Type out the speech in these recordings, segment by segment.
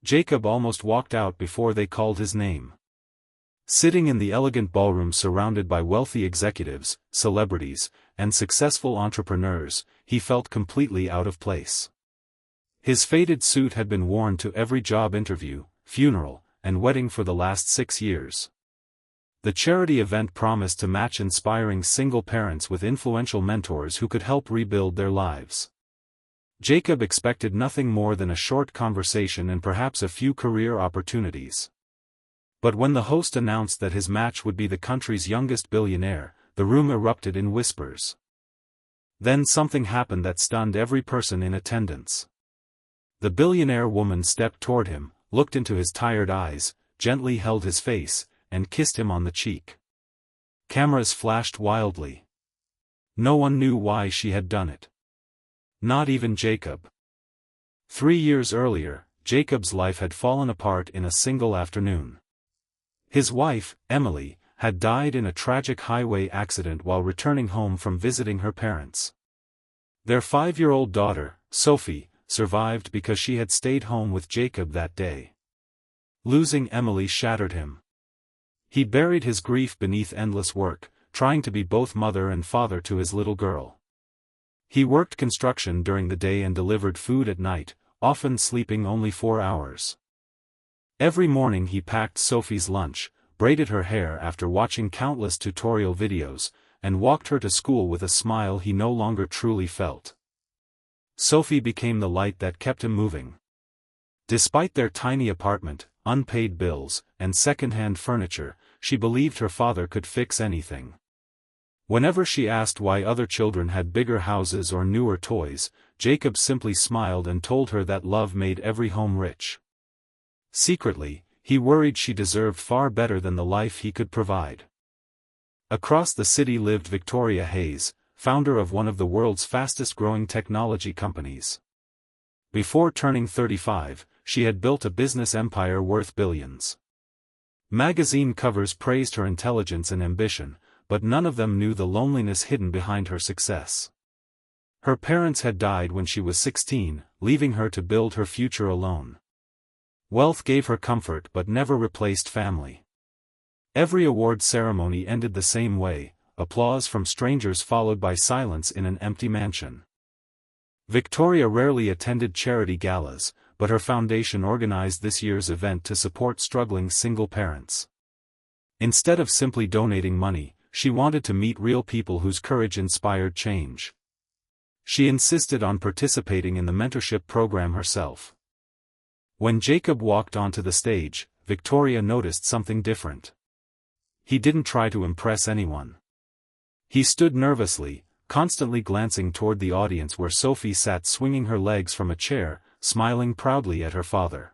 Jacob almost walked out before they called his name. Sitting in the elegant ballroom surrounded by wealthy executives, celebrities, and successful entrepreneurs, he felt completely out of place. His faded suit had been worn to every job interview, funeral, and wedding for the last 6 years. The charity event promised to match inspiring single parents with influential mentors who could help rebuild their lives. Jacob expected nothing more than a short conversation and perhaps a few career opportunities. But when the host announced that his match would be the country's youngest billionaire, the room erupted in whispers. Then something happened that stunned every person in attendance. The billionaire woman stepped toward him, looked into his tired eyes, gently held his face, and kissed him on the cheek. Cameras flashed wildly. No one knew why she had done it. Not even Jacob. 3 years earlier, Jacob's life had fallen apart in a single afternoon. His wife, Emily, had died in a tragic highway accident while returning home from visiting her parents. Their 5-year-old daughter, Sophie, survived because she had stayed home with Jacob that day. Losing Emily shattered him. He buried his grief beneath endless work, trying to be both mother and father to his little girl. He worked construction during the day and delivered food at night, often sleeping only 4 hours. Every morning he packed Sophie's lunch, braided her hair after watching countless tutorial videos, and walked her to school with a smile he no longer truly felt. Sophie became the light that kept him moving. Despite their tiny apartment, unpaid bills, and second-hand furniture, she believed her father could fix anything. Whenever she asked why other children had bigger houses or newer toys, Jacob simply smiled and told her that love made every home rich. Secretly, he worried she deserved far better than the life he could provide. Across the city lived Victoria Hayes, founder of one of the world's fastest-growing technology companies. Before turning 35, she had built a business empire worth billions. Magazine covers praised her intelligence and ambition, but none of them knew the loneliness hidden behind her success. Her parents had died when she was 16, leaving her to build her future alone. Wealth gave her comfort but never replaced family. Every award ceremony ended the same way, applause from strangers followed by silence in an empty mansion. Victoria rarely attended charity galas, but her foundation organized this year's event to support struggling single parents. Instead of simply donating money, she wanted to meet real people whose courage inspired change. She insisted on participating in the mentorship program herself. When Jacob walked onto the stage, Victoria noticed something different. He didn't try to impress anyone. He stood nervously, constantly glancing toward the audience where Sophie sat swinging her legs from a chair, smiling proudly at her father.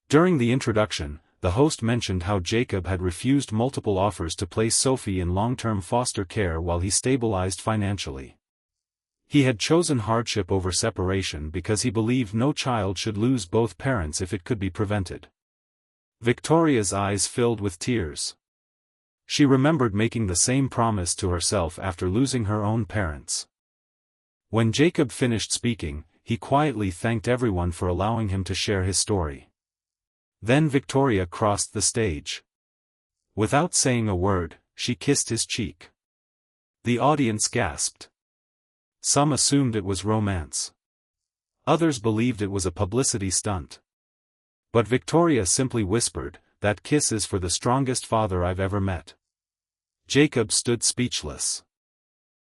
During the introduction, the host mentioned how Jacob had refused multiple offers to place Sophie in long-term foster care while he stabilized financially. He had chosen hardship over separation because he believed no child should lose both parents if it could be prevented. Victoria's eyes filled with tears. She remembered making the same promise to herself after losing her own parents. When Jacob finished speaking, he quietly thanked everyone for allowing him to share his story. Then Victoria crossed the stage. Without saying a word, she kissed his cheek. The audience gasped. Some assumed it was romance. Others believed it was a publicity stunt. But Victoria simply whispered, "That kiss is for the strongest father I've ever met." Jacob stood speechless.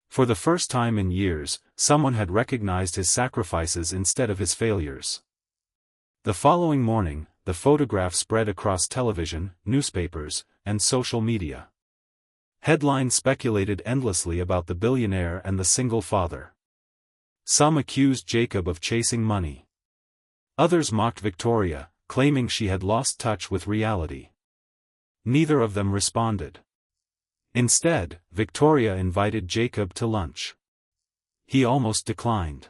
For the first time in years, someone had recognized his sacrifices instead of his failures. The following morning, the photograph spread across television, newspapers, and social media. Headlines speculated endlessly about the billionaire and the single father. Some accused Jacob of chasing money. Others mocked Victoria, claiming she had lost touch with reality. Neither of them responded. Instead, Victoria invited Jacob to lunch. He almost declined.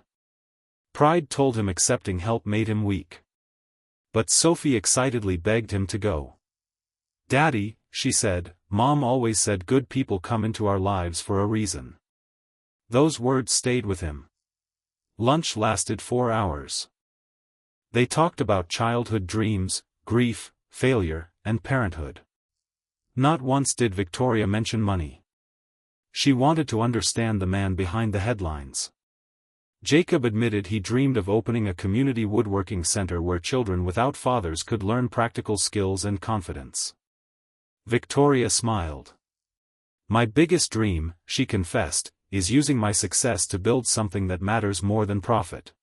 Pride told him accepting help made him weak. But Sophie excitedly begged him to go. "Daddy," she said, "Mom always said good people come into our lives for a reason." Those words stayed with him. Lunch lasted 4 hours. They talked about childhood dreams, grief, failure, and parenthood. Not once did Victoria mention money. She wanted to understand the man behind the headlines. Jacob admitted he dreamed of opening a community woodworking center where children without fathers could learn practical skills and confidence. Victoria smiled. "My biggest dream," she confessed, "is using my success to build something that matters more than profit."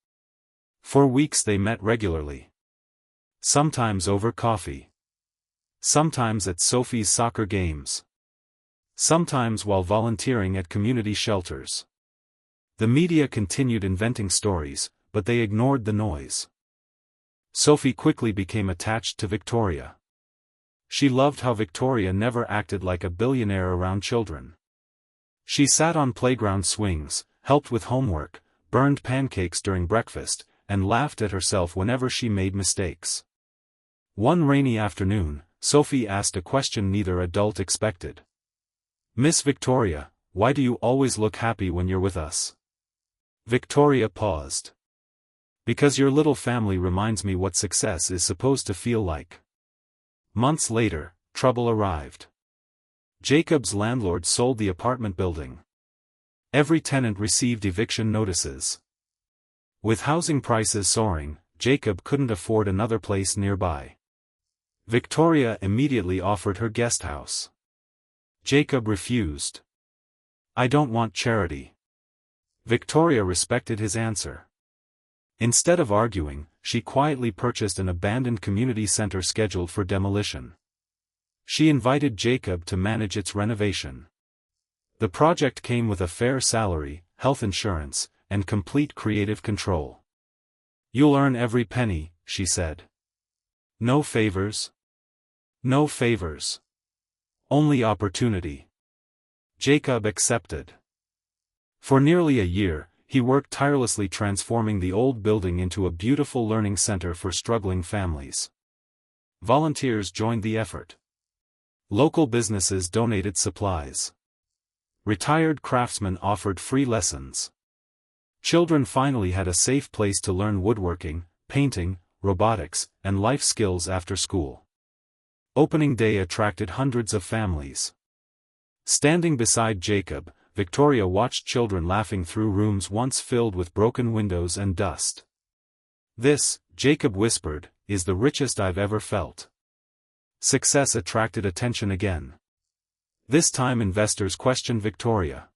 For weeks they met regularly. Sometimes over coffee. Sometimes at Sophie's soccer games. Sometimes while volunteering at community shelters. The media continued inventing stories, but they ignored the noise. Sophie quickly became attached to Victoria. She loved how Victoria never acted like a billionaire around children. She sat on playground swings, helped with homework, burned pancakes during breakfast, and laughed at herself whenever she made mistakes. One rainy afternoon, Sophie asked a question neither adult expected. "Miss Victoria, why do you always look happy when you're with us?" Victoria paused. "Because your little family reminds me what success is supposed to feel like." Months later, trouble arrived. Jacob's landlord sold the apartment building. Every tenant received eviction notices. With housing prices soaring, Jacob couldn't afford another place nearby. Victoria immediately offered her guest house. Jacob refused. "I don't want charity." Victoria respected his answer. Instead of arguing, she quietly purchased an abandoned community center scheduled for demolition. She invited Jacob to manage its renovation. The project came with a fair salary, health insurance, and complete creative control. "You'll earn every penny," she said. "No favors." "No favors. Only opportunity." Jacob accepted. For nearly a year, he worked tirelessly transforming the old building into a beautiful learning center for struggling families. Volunteers joined the effort. Local businesses donated supplies. Retired craftsmen offered free lessons. Children finally had a safe place to learn woodworking, painting, robotics, and life skills after school. Opening day attracted hundreds of families. Standing beside Jacob, Victoria watched children laughing through rooms once filled with broken windows and dust. "This," Jacob whispered, "is the richest I've ever felt." Success attracted attention again. This time investors questioned Victoria.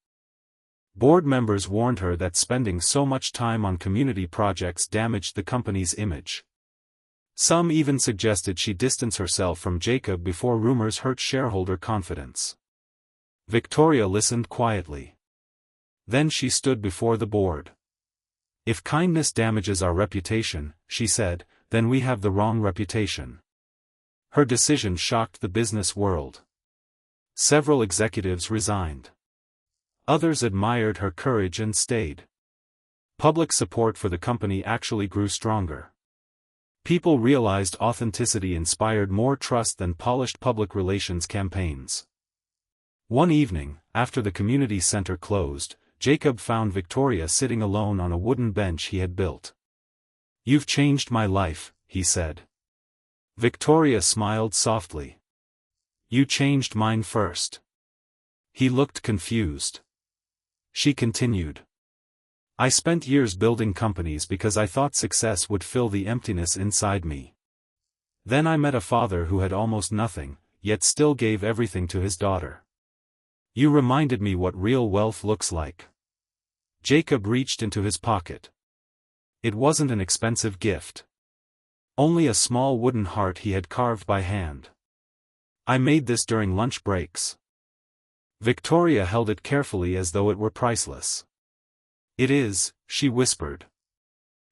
Board members warned her that spending so much time on community projects damaged the company's image. Some even suggested she distance herself from Jacob before rumors hurt shareholder confidence. Victoria listened quietly. Then she stood before the board. "If kindness damages our reputation," she said, "then we have the wrong reputation." Her decision shocked the business world. Several executives resigned. Others admired her courage and stayed. Public support for the company actually grew stronger. People realized authenticity inspired more trust than polished public relations campaigns. One evening, after the community center closed, Jacob found Victoria sitting alone on a wooden bench he had built. "You've changed my life," he said. Victoria smiled softly. "You changed mine first." He looked confused. She continued. "I spent years building companies because I thought success would fill the emptiness inside me. Then I met a father who had almost nothing, yet still gave everything to his daughter. You reminded me what real wealth looks like." Jacob reached into his pocket. It wasn't an expensive gift. Only a small wooden heart he had carved by hand. "I made this during lunch breaks." Victoria held it carefully as though it were priceless. "It is," she whispered.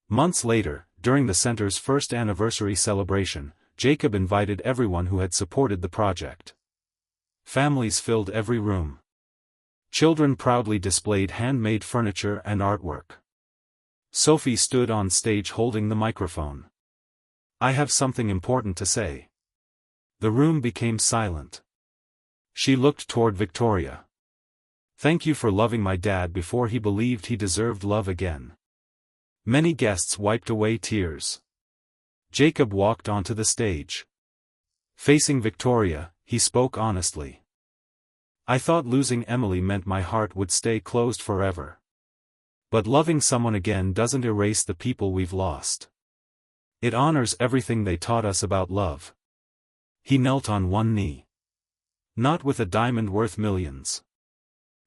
Months later, during the center's first anniversary celebration, Jacob invited everyone who had supported the project. Families filled every room. Children proudly displayed handmade furniture and artwork. Sophie stood on stage holding the microphone. "I have something important to say." The room became silent. She looked toward Victoria. "Thank you for loving my dad before he believed he deserved love again." Many guests wiped away tears. Jacob walked onto the stage. Facing Victoria, he spoke honestly. I thought losing Emily meant my heart would stay closed forever. But loving someone again doesn't erase the people we've lost. It honors everything they taught us about love. He knelt on one knee. Not with a diamond worth millions,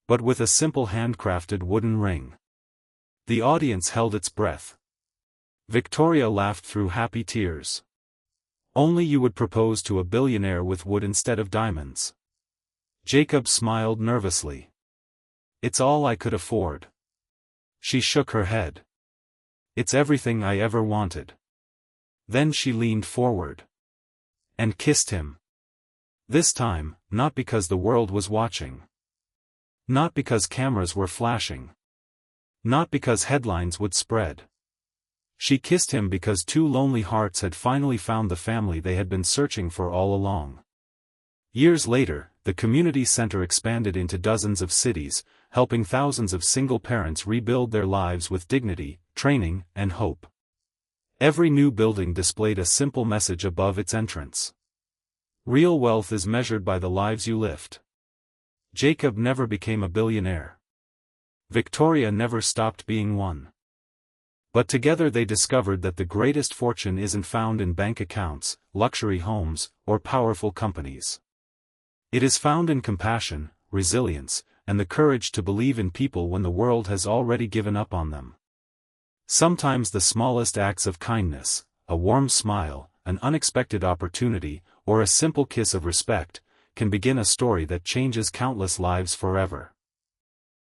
but with a simple handcrafted wooden ring. The audience held its breath. Victoria laughed through happy tears. Only you would propose to a billionaire with wood instead of diamonds. Jacob smiled nervously. It's all I could afford. She shook her head. It's everything I ever wanted. Then she leaned forward and kissed him. This time, not because the world was watching. Not because cameras were flashing. Not because headlines would spread. She kissed him because two lonely hearts had finally found the family they had been searching for all along. Years later, the community center expanded into dozens of cities, helping thousands of single parents rebuild their lives with dignity, training, and hope. Every new building displayed a simple message above its entrance. Real wealth is measured by the lives you lift. Jacob never became a billionaire. Victoria never stopped being one. But together they discovered that the greatest fortune isn't found in bank accounts, luxury homes, or powerful companies. It is found in compassion, resilience, and the courage to believe in people when the world has already given up on them. Sometimes the smallest acts of kindness, a warm smile, an unexpected opportunity, or a simple kiss of respect, can begin a story that changes countless lives forever.